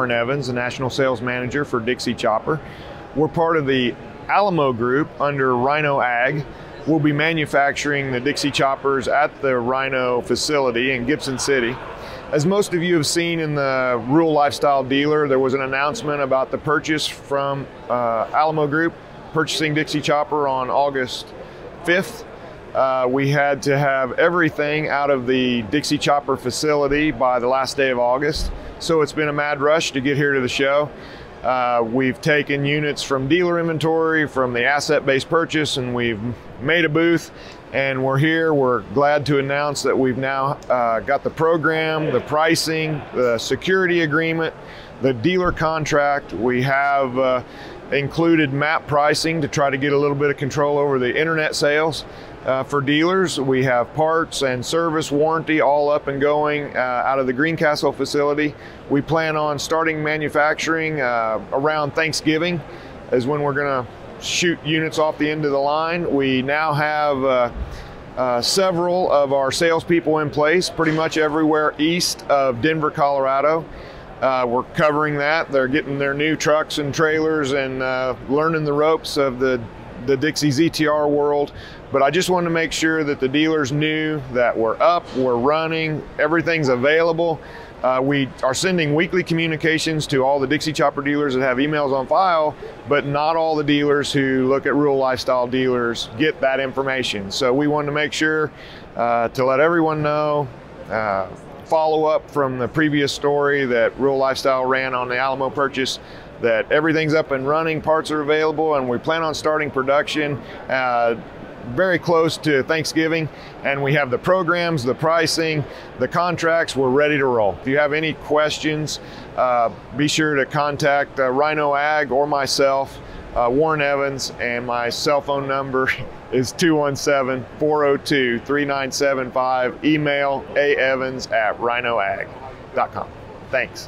Warren Evans, the National Sales Manager for Dixie Chopper. We're part of the Alamo Group under Rhino Ag. We'll be manufacturing the Dixie Choppers at the Rhino facility in Gibson City. As most of you have seen in the Rural Lifestyle Dealer, there was an announcement about the purchase from Alamo Group, purchasing Dixie Chopper on August 5th. We had to have everything out of the Dixie Chopper facility by the last day of August. So it's been a mad rush to get here to the show. We've taken units from dealer inventory, from the asset-based purchase, and we've made a booth, and we're here. We're glad to announce that we've now got the program, the pricing, the security agreement, the dealer contract. We have included map pricing to try to get a little bit of control over the internet sales. For dealers, we have parts and service warranty all up and going out of the Greencastle facility. We plan on starting manufacturing around Thanksgiving is when we're going to shoot units off the end of the line. We now have several of our salespeople in place pretty much everywhere east of Denver, Colorado. We're covering that. They're getting their new trucks and trailers and learning the ropes of the Dixie ZTR world. But I just wanted to make sure that the dealers knew that we're up, we're running, everything's available. We are sending weekly communications to all the Dixie Chopper dealers that have emails on file, but not all the dealers who look at Rural Lifestyle Dealers get that information. So we wanted to make sure to let everyone know, follow up from the previous story that Rural Lifestyle ran on the Alamo purchase, that everything's up and running, parts are available, and we plan on starting production very close to Thanksgiving, and we have the programs, the pricing, the contracts. We're ready to roll. If you have any questions, be sure to contact Rhino Ag or myself, Warren Evans, and my cell phone number is 217-402-3975. Email aevans@rhinoag.com. Thanks.